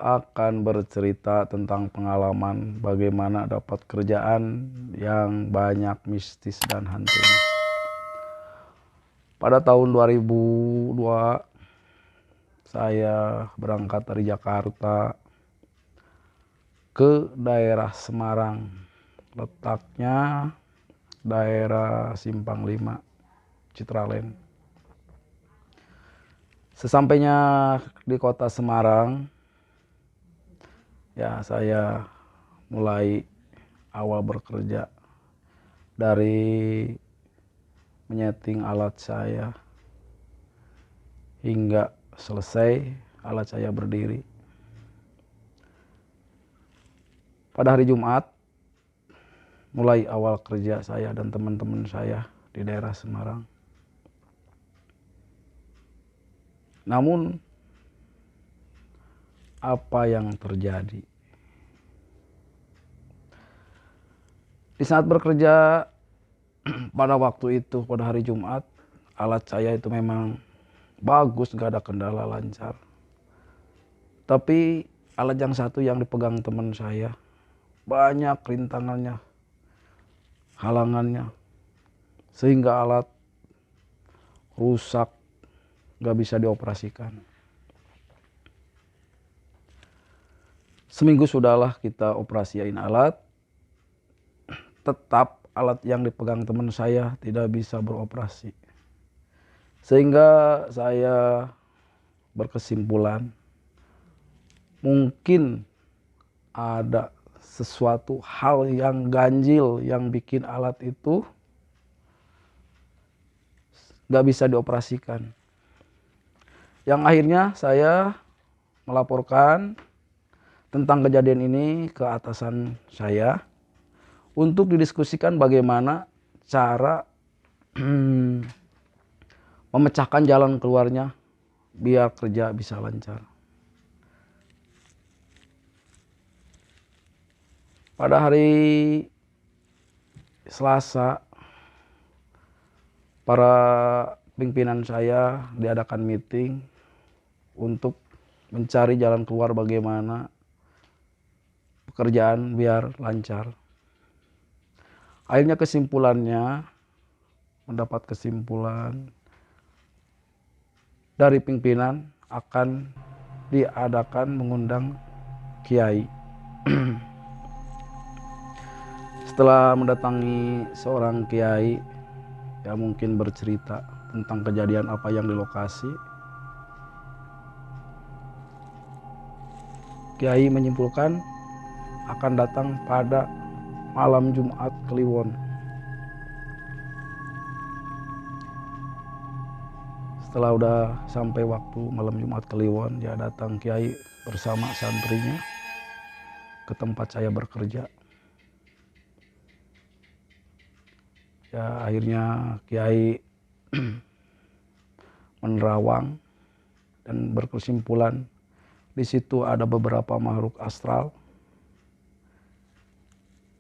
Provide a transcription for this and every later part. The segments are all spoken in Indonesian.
akan bercerita tentang pengalaman bagaimana dapat kerjaan yang banyak mistis dan hantunya. Pada tahun 2002, saya berangkat dari Jakarta ke daerah Semarang. Letaknya daerah Simpang 5, Citraland. Sesampainya di kota Semarang, ya saya mulai awal bekerja dari menyeting alat saya hingga selesai alat saya berdiri. Pada hari Jumat, mulai awal kerja saya dan teman-teman saya di daerah Semarang. Namun, apa yang terjadi? Di saat bekerja pada waktu itu, pada hari Jumat, alat saya itu memang bagus, gak ada kendala, lancar. Tapi alat yang satu yang dipegang teman saya, banyak rintangannya, halangannya, sehingga alat rusak, gak bisa dioperasikan. Seminggu sudahlah kita operasiin alat, tetap alat yang dipegang teman saya tidak bisa beroperasi. Sehingga saya berkesimpulan, mungkin ada sesuatu hal yang ganjil yang bikin alat itu gak bisa dioperasikan. Yang akhirnya saya melaporkan tentang kejadian ini ke atasan saya untuk didiskusikan bagaimana cara memecahkan jalan keluarnya biar kerja bisa lancar. Pada hari Selasa, para pimpinan saya diadakan meeting untuk mencari jalan keluar bagaimana pekerjaan biar lancar. Akhirnya mendapat kesimpulan dari pimpinan akan diadakan mengundang kiai. Setelah mendatangi seorang kiai yang mungkin bercerita tentang kejadian apa yang di lokasi, kiai menyimpulkan akan datang pada malam Jumat Kliwon. Setelah udah sampai waktu malam Jumat Kliwon, dia datang kiai bersama santrinya ke tempat saya bekerja. Ya akhirnya kiai menerawang dan berkesimpulan di situ ada beberapa makhluk astral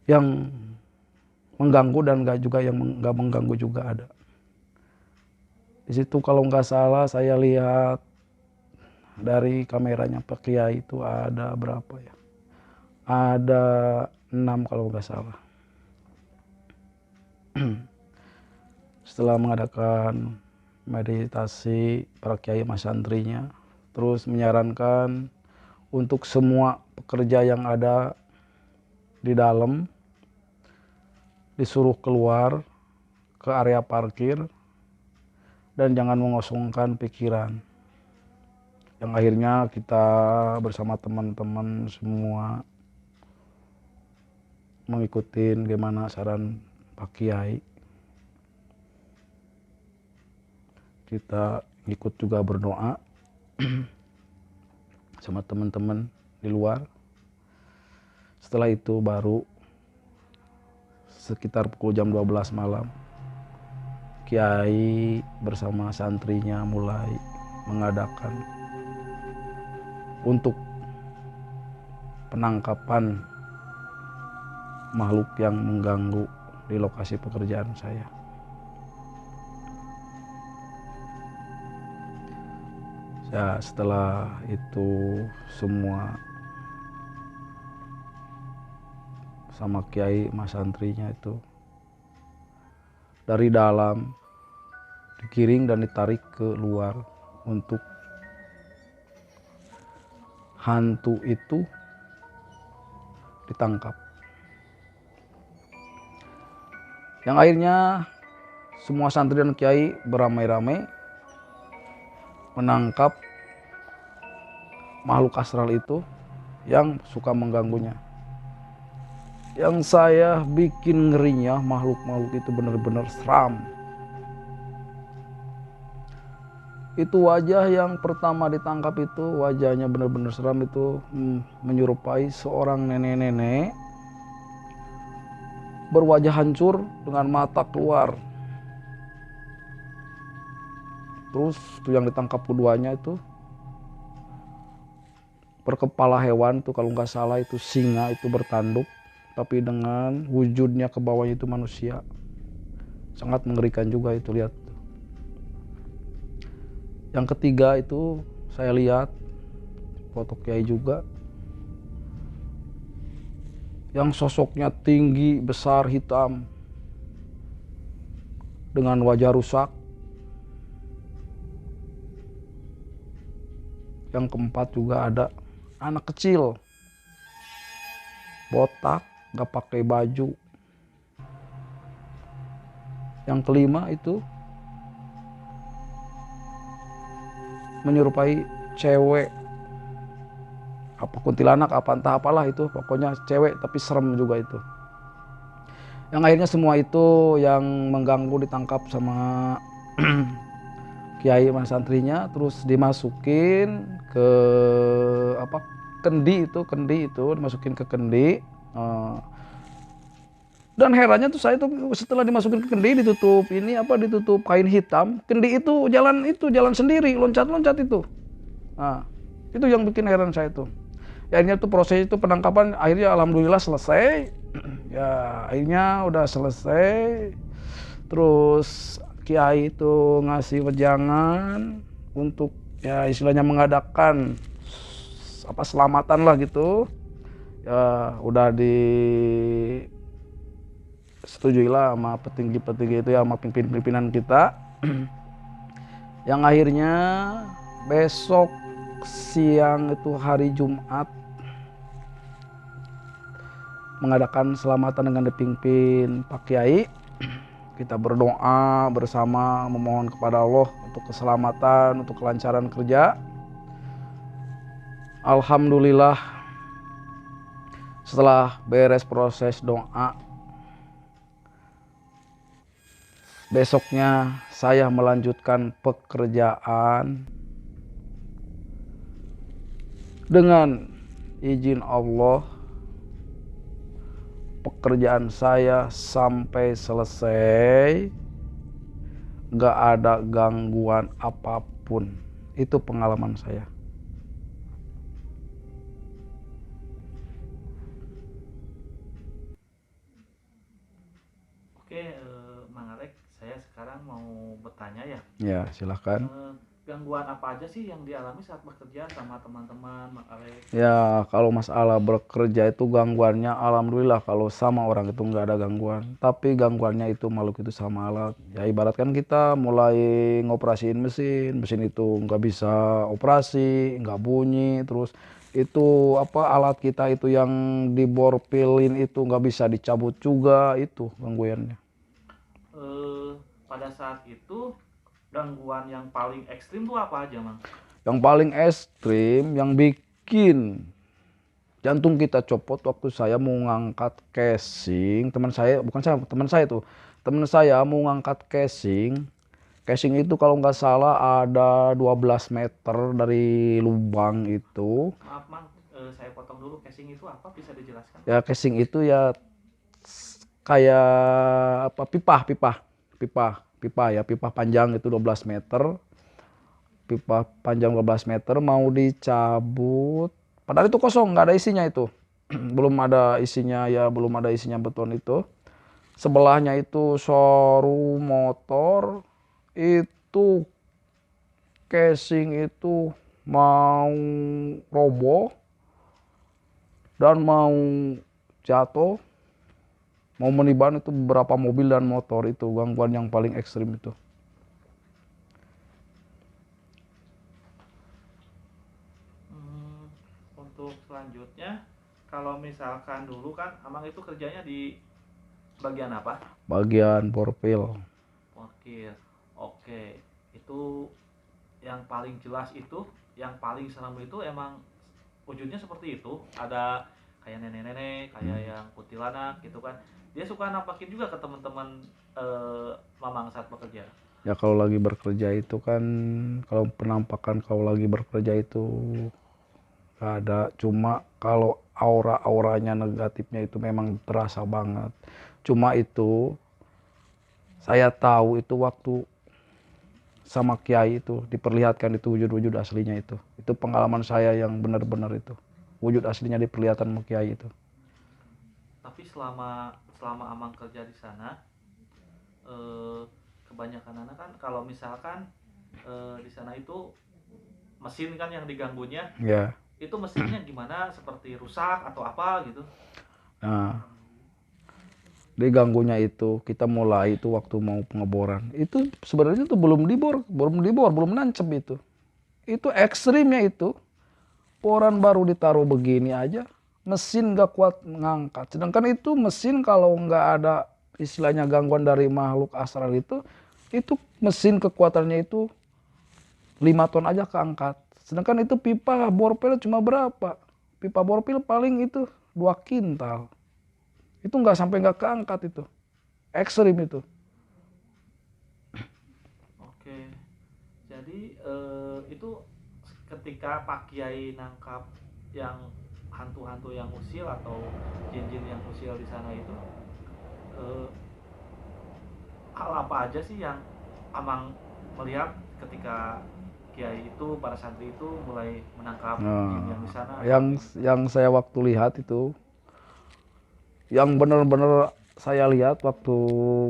yang mengganggu dan yang nggak mengganggu juga ada. Di situ kalau nggak salah saya lihat dari kameranya Pak Kiai itu ada berapa ya? Ada 6 kalau nggak salah. Setelah mengadakan meditasi para kiai mas santrinya, terus menyarankan untuk semua pekerja yang ada di dalam disuruh keluar ke area parkir dan jangan mengosongkan pikiran. Yang akhirnya kita bersama teman-teman semua mengikuti gimana saran Pak Kiai. Kita ikut juga berdoa sama teman-teman di luar. Setelah itu baru sekitar pukul jam 12 malam, Kiai bersama santrinya mulai mengadakan untuk penangkapan makhluk yang mengganggu di lokasi pekerjaan saya. Ya setelah itu semua sama kiai mas santrinya itu dari dalam digiring dan ditarik ke luar untuk hantu itu ditangkap. Yang akhirnya semua santri dan kiai beramai-ramai menangkap makhluk astral itu yang suka mengganggunya. Yang saya bikin ngerinya, makhluk-makhluk itu benar-benar seram. Itu wajah yang pertama ditangkap itu, wajahnya benar-benar seram itu, menyerupai seorang nenek-nenek berwajah hancur dengan mata keluar. Terus itu yang ditangkap keduanya itu berkepala hewan tuh, kalau nggak salah itu singa, itu bertanduk tapi dengan wujudnya ke bawahnya itu manusia. Sangat mengerikan juga itu, lihat. Yang ketiga itu saya lihat foto kiai juga yang sosoknya tinggi, besar, hitam dengan wajah rusak. Yang keempat juga ada anak kecil botak, gak pakai baju. Yang kelima itu menyerupai cewek, apa kuntilanak apa entah apalah itu, pokoknya cewek tapi serem juga itu. Yang akhirnya semua itu yang mengganggu ditangkap sama kiai mas santrinya, terus dimasukin ke apa, kendi itu dimasukin ke kendi. Dan herannya tuh saya tuh setelah dimasukin ke kendi, ditutup ditutup kain hitam, kendi itu jalan sendiri, loncat-loncat itu. Nah, itu yang bikin heran saya tuh. Ya, akhirnya tuh proses itu penangkapan akhirnya alhamdulillah selesai. Ya akhirnya udah selesai. Terus kiai itu ngasih wejangan untuk ya istilahnya mengadakan apa selamatan lah gitu. Ya udah disetujui lah sama petinggi-petinggi itu ya, sama pimpinan kita. Yang akhirnya besok siang itu hari Jumat mengadakan selamatan dengan dipimpin Pak Kiai. Kita berdoa bersama memohon kepada Allah untuk keselamatan, untuk kelancaran kerja. Alhamdulillah setelah beres proses doa, besoknya saya melanjutkan pekerjaan dengan izin Allah. Pekerjaan saya sampai selesai, gak ada gangguan apapun. Itu pengalaman saya. Oke, Mang Alek, saya sekarang mau bertanya ya. Ya, silahkan. Gangguan apa aja sih yang dialami saat bekerja sama teman-teman, Mang Alek? Ya, kalau masalah bekerja itu gangguannya alhamdulillah kalau sama orang itu nggak ada gangguan. Tapi gangguannya itu makhluk itu sama alat. Ya ibaratkan kita mulai ngoperasiin mesin itu nggak bisa operasi, nggak bunyi, terus itu apa alat kita itu yang diborpilin itu nggak bisa dicabut juga, itu gangguannya. Pada saat itu gangguan yang paling ekstrim tuh apa aja, Mang? Yang paling ekstrim yang bikin jantung kita copot waktu saya mau ngangkat casing, teman saya mau ngangkat casing. Casing itu kalau nggak salah ada 12 meter dari lubang itu. Maaf, Mang, saya potong dulu. Casing itu apa? Bisa dijelaskan? Ya casing itu ya kayak apa, pipa panjang itu 12 meter. Pipa panjang 12 meter mau dicabut. Padahal itu kosong, nggak ada isinya itu. belum ada isinya beton itu. Sebelahnya itu showroom motor, itu casing itu mau roboh dan mau jatuh, mau meniban itu beberapa mobil dan motor. Itu gangguan yang paling ekstrim itu. Hmm, untuk selanjutnya, kalau misalkan dulu kan Amang itu kerjanya di bagian apa? Bagian borpil. Parkir. Oke, itu yang paling jelas itu, yang paling serem itu emang wujudnya seperti itu. Ada kayak nenek-nenek, kayak yang kuntilanak gitu kan. Dia suka nampakin juga ke teman-teman Mamang saat bekerja. Ya kalau lagi bekerja itu kan, kalau penampakan kalau lagi bekerja itu nggak ada. Cuma kalau aura-auranya negatifnya itu memang terasa banget. Cuma itu saya tahu itu waktu sama kiai itu diperlihatkan itu wujud-wujud aslinya itu. Itu pengalaman saya yang benar-benar itu. Wujud aslinya diperlihatkan sama kiai itu. Tapi selama selama Amang kerja di sana, eh, kebanyakan anak kan kalau misalkan di sana itu mesin kan yang diganggunya, Ya. itu mesinnya gimana, seperti rusak atau apa gitu. Nah, diganggunya itu kita mulai itu waktu mau pengeboran. Itu sebenarnya itu belum dibor, belum nancep itu. Itu ekstrimnya itu. Boran baru ditaruh begini aja, mesin gak kuat ngangkat. Sedangkan itu mesin kalau nggak ada istilahnya gangguan dari makhluk astral itu mesin kekuatannya itu 5 ton aja keangkat. Sedangkan itu pipa borpil cuma berapa? Pipa borpil paling itu 2 kintal. Itu nggak keangkat itu. Ekstrim itu. Oke, jadi itu ketika Pak Kiai nangkap yang hantu-hantu yang usil atau jin-jin yang usil di sana itu, eh, hal apa aja sih yang Amang melihat ketika Kiai itu, para santri itu mulai menangkap jin yang di sana? Yang saya waktu lihat itu, yang benar-benar saya lihat waktu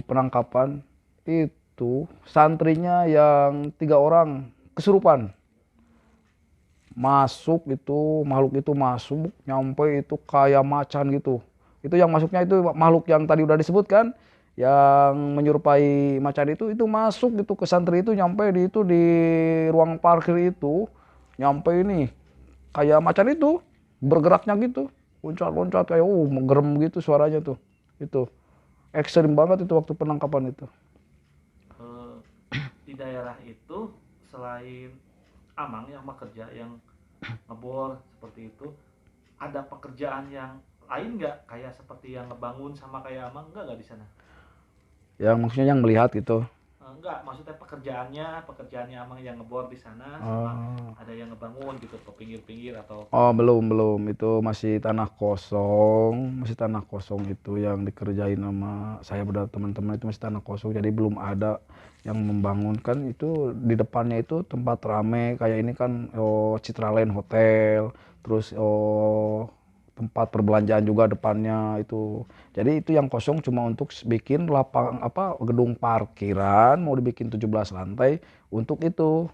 penangkapan itu santrinya yang 3 orang kesurupan. Masuk itu, makhluk itu masuk, nyampe itu kayak macan gitu. Itu yang masuknya itu makhluk yang tadi udah disebutkan, yang menyerupai macan itu masuk gitu ke santri itu, nyampe di itu di ruang parkir itu, nyampe ini kayak macan itu bergeraknya gitu, loncat-loncat kayak menggerem gitu suaranya tuh. Itu ekstrim banget itu waktu penangkapan itu. Eh, di daerah itu selain Amang yang bekerja, yang ngebor seperti itu, ada pekerjaan yang lain nggak, kayak seperti yang ngebangun sama kayak Amang, nggak di sana? Yang maksudnya yang melihat gitu. Enggak, maksudnya pekerjaannya Amang yang ngebor di sana, sama Oh. ada yang ngebangun gitu ke pinggir-pinggir atau. Oh, belum. Itu masih tanah kosong. Masih tanah kosong itu yang dikerjain sama saya berdua teman-teman, itu masih tanah kosong. Jadi belum ada yang membangunkan. Itu di depannya itu tempat rame. Kayak ini kan Citraland Hotel. Terus tempat perbelanjaan juga depannya itu. Jadi itu yang kosong cuma untuk bikin lapang gedung parkiran, mau dibikin 17 lantai untuk itu.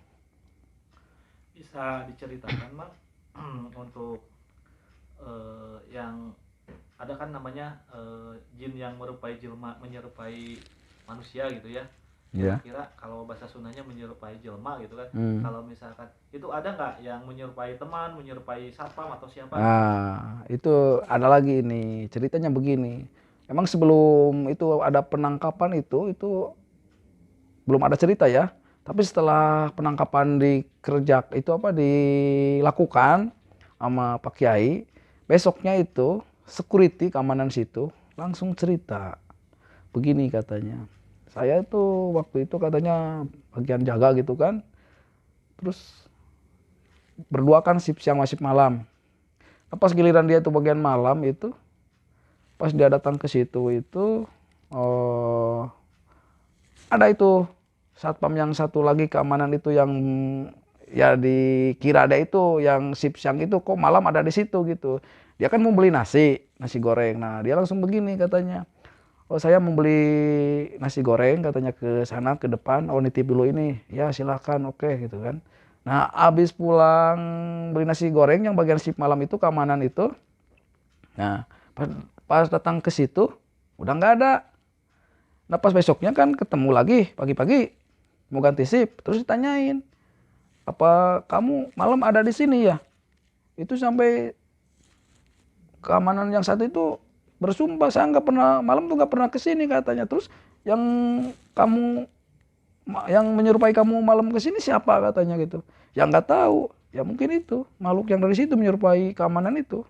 Bisa diceritakan Mang, untuk yang ada kan namanya jin yang menyerupai manusia gitu ya. Ya. Kira-kira kalau bahasa Sundanya menyerupai jelma gitu kan. Hmm. Kalau misalkan itu ada nggak yang menyerupai teman, menyerupai satpam atau siapa? Nah, itu ada lagi ini, ceritanya begini. Emang sebelum itu ada penangkapan itu belum ada cerita ya. Tapi setelah penangkapan dilakukan sama Pak Kiai, besoknya itu security keamanan situ langsung cerita. Begini katanya. Saya itu waktu itu katanya bagian jaga gitu kan. Terus berdua kan shift siang sama shift malam. Nah, pas giliran dia itu bagian malam itu, pas dia datang ke situ itu ada itu satpam yang satu lagi keamanan itu yang ya dikira ada itu yang shift siang itu, kok malam ada di situ gitu. Dia kan mau beli nasi goreng. Nah dia langsung begini katanya, oh saya membeli nasi goreng katanya ke sana ke depan, oh nitip dulu ini, ya silahkan oke gitu kan. Nah abis pulang beli nasi goreng yang bagian shift malam itu keamanan itu, nah pas datang ke situ udah nggak ada. Nah pas besoknya kan ketemu lagi pagi-pagi mau ganti shift, terus ditanyain, apa kamu malam ada di sini ya? Itu sampai keamanan yang satu itu bersumpah saya nggak pernah malam tuh nggak pernah kesini katanya. Terus yang kamu yang menyerupai kamu malam kesini siapa katanya gitu? Ya nggak tahu. Ya mungkin itu makhluk yang dari situ menyerupai keamanan itu.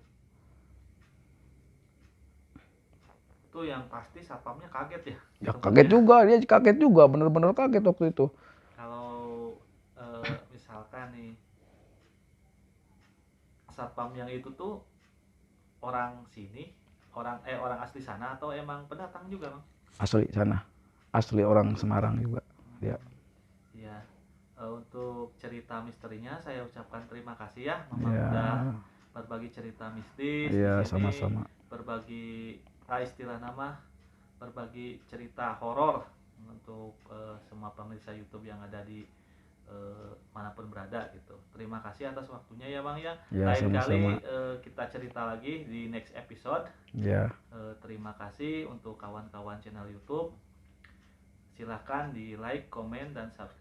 Itu yang pasti satpamnya kaget ya. Ya kaget juga, dia kaget juga, bener-bener kaget waktu itu. Kalau misalkan nih satpam yang itu tuh orang sini, orang asli sana atau emang pendatang juga, Bang? Asli sana, asli orang Semarang juga. Ya. Iya. Untuk cerita misterinya saya ucapkan terima kasih ya, Mama Ya. udah berbagi cerita mistis Iya, di sini, sama-sama. berbagi istilah nama, berbagi cerita horor untuk semua pemirsa YouTube yang ada di manapun berada gitu. Terima kasih atas waktunya ya Bang ya. Ya, Lain sama-sama. kali kita cerita lagi di next episode. Ya. Terima kasih untuk kawan-kawan channel YouTube. Silahkan di like, komen, dan subscribe.